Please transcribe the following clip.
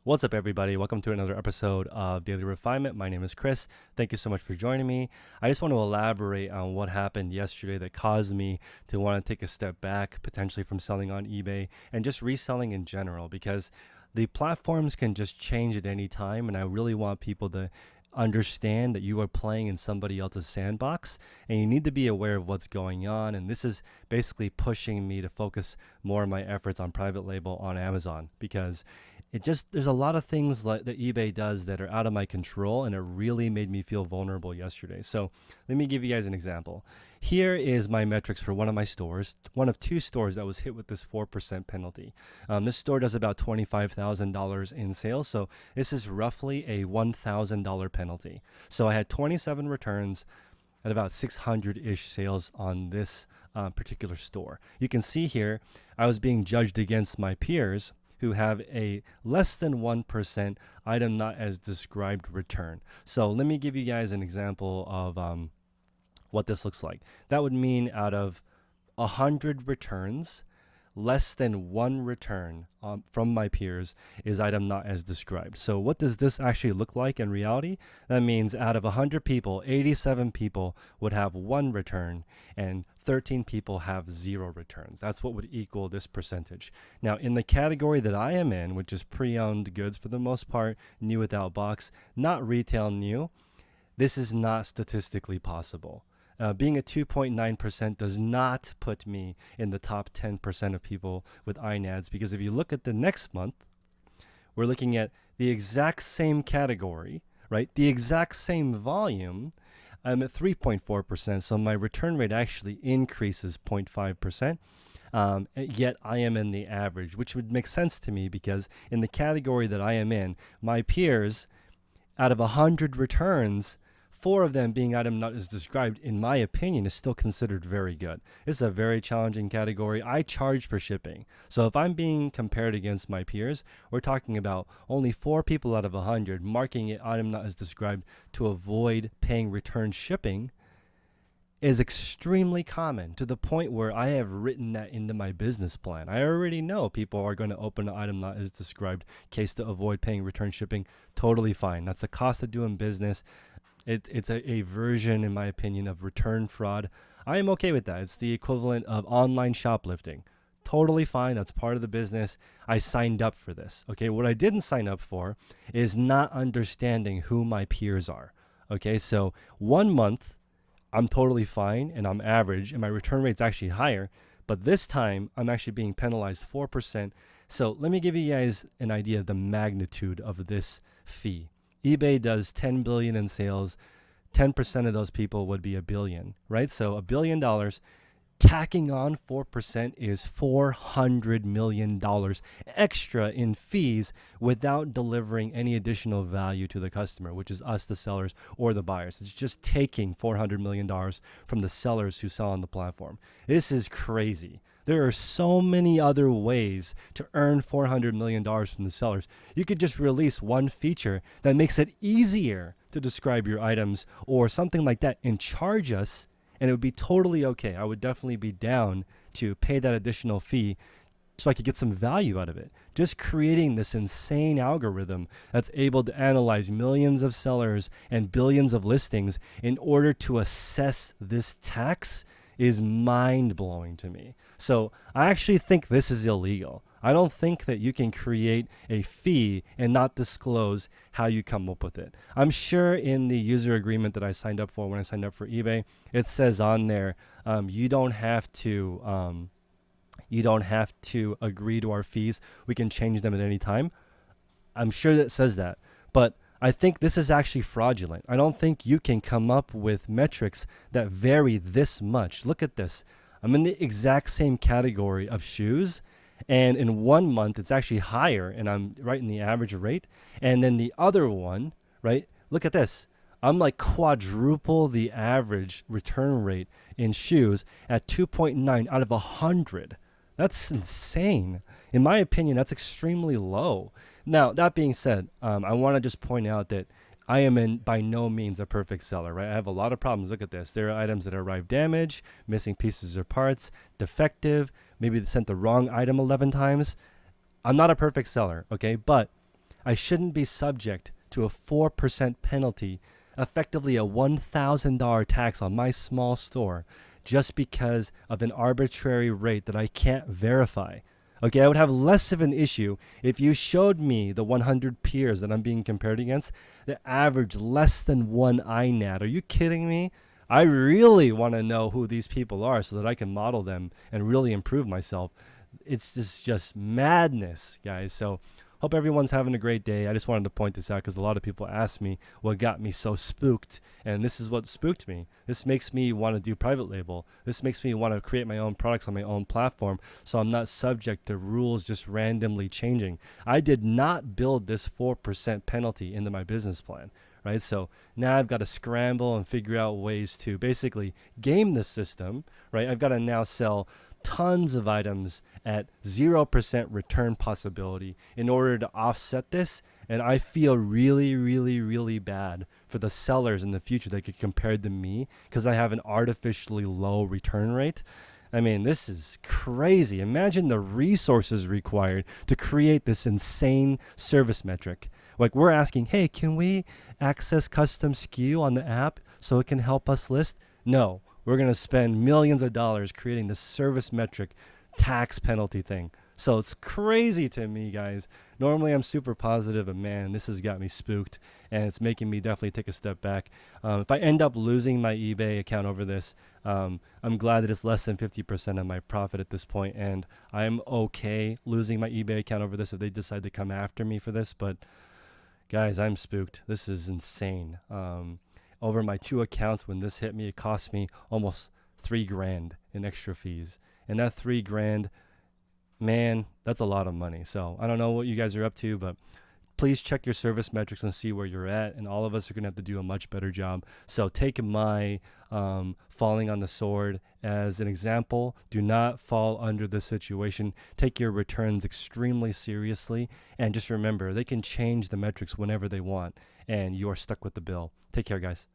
What's up, everybody? Welcome to another episode of Daily Refinement. My name is Chris. Thank you so much for joining me. I just want to elaborate on what happened yesterday that caused me to want to take a step back, potentially from selling on eBay and just reselling in general, because the platforms can just change at any time. And I really want people to understand that you are playing in somebody else's sandbox and you need to be aware of what's going on. And this is basically pushing me to focus more of my efforts on private label on Amazon, because there's a lot of things like that eBay does that are out of my control, and it really made me feel vulnerable yesterday. So let me give you guys an example. Here is my metrics for one of my stores, one of two stores that was hit with this 4% penalty. This store does about $25,000 in sales, so this is roughly a $1,000 penalty. So I had 27 returns at about 600-ish sales on this particular store. You can see here, I was being judged against my peers who have a less than 1% item not as described return. So let me give you guys an example of what this looks like. That would mean out of 100 returns, less than one return from my peers is item not as described. So what does this actually look like in reality? That means out of 100 people, 87 people would have one return and 13 people have zero returns. That's what would equal this percentage. Now, in the category that I am in, which is pre-owned goods for the most part, new without box, not retail new, this is not statistically possible. Being at 2.9% does not put me in the top 10% of people with INADs, because if you look at the next month, we're looking at the exact same category, right? The exact same volume. I'm at 3.4%, so my return rate actually increases 0.5%. Yet I am in the average, which would make sense to me because in the category that I am in, my peers, out of 100 returns, 4 of them being item not as described, in my opinion, is still considered very good. It's a very challenging category. I charge for shipping. So if I'm being compared against my peers, we're talking about only 4 people out of 100 marking it item not as described to avoid paying return shipping is extremely common, to the point where I have written that into my business plan. I already know people are going to open an item not as described case to avoid paying return shipping. Totally fine. That's the cost of doing business. It's a version, in my opinion, of return fraud. I am okay with that. It's the equivalent of online shoplifting. Totally fine. That's part of the business. I signed up for this. Okay. What I didn't sign up for is not understanding who my peers are. Okay. So 1 month, I'm totally fine and I'm average and my return rate's actually higher. But this time, I'm actually being penalized 4%. So let me give you guys an idea of the magnitude of this fee. eBay does 10 billion in sales. 10% of those people would be $1 billion, right? So $1 billion, tacking on 4% is $400 million extra in fees without delivering any additional value to the customer, which is us, the sellers, or the buyers. It's just taking $400 million from the sellers who sell on the platform. This is crazy. There are so many other ways to earn $400 million from the sellers. You could just release one feature that makes it easier to describe your items or something like that and charge us, and it would be totally okay. I would definitely be down to pay that additional fee so I could get some value out of it. Just creating this insane algorithm that's able to analyze millions of sellers and billions of listings in order to assess this tax is mind-blowing to me. So I actually think this is illegal. I don't think that you can create a fee and not disclose how you come up with it. I'm sure in the user agreement that I signed up for when I signed up for eBay, it says on there, you don't have to agree to our fees. We can change them at any time. I'm sure that says that, but I think this is actually fraudulent. I don't think you can come up with metrics that vary this much. Look at this. I'm in the exact same category of shoes, and in 1 month, it's actually higher, and I'm right in the average rate. And then the other one, right? Look at this. I'm like quadruple the average return rate in shoes at 2.9 out of 100. That's insane. In my opinion, that's extremely low. Now, that being said, I want to just point out that I am by no means a perfect seller, right? I have a lot of problems. Look at this. There are items that arrive damaged, missing pieces or parts, defective, maybe they sent the wrong item 11 times. I'm not a perfect seller, okay? But I shouldn't be subject to a 4% penalty, effectively a $1,000 tax on my small store, just because of an arbitrary rate that I can't verify. Okay, I would have less of an issue if you showed me the 100 peers that I'm being compared against that average less than one INAD. Are you kidding me? I really want to know who these people are so that I can model them and really improve myself. It's just madness, guys. So hope everyone's having a great day. I just wanted to point this out because a lot of people ask me what got me so spooked, and this is what spooked me. This makes me want to do private label. This makes me want to create my own products on my own platform so I'm not subject to rules just randomly changing. I did not build this 4% penalty into my business plan, right? So now I've got to scramble and figure out ways to basically game the system, right? I've got to now sell tons of items at 0% return possibility in order to offset this. And I feel really, really, really bad for the sellers in the future that get compared to me because I have an artificially low return rate. I mean, this is crazy. Imagine the resources required to create this insane service metric. Like, we're asking, hey, can we access custom SKU on the app so it can help us list? No. We're going to spend millions of dollars creating this service metric tax penalty thing. So it's crazy to me, guys. Normally I'm super positive, but man, this has got me spooked, and it's making me definitely take a step back. If I end up losing my eBay account over this, I'm glad that it's less than 50% of my profit at this point, and I'm okay losing my eBay account over this if they decide to come after me for this. But guys, I'm spooked. This is insane. Over my 2 accounts, when this hit me, it cost me almost $3,000 in extra fees. And that $3,000, man, that's a lot of money. So I don't know what you guys are up to, but please check your service metrics and see where you're at. And all of us are going to have to do a much better job. So take my falling on the sword as an example. Do not fall under this situation. Take your returns extremely seriously. And just remember, they can change the metrics whenever they want. And you are stuck with the bill. Take care, guys.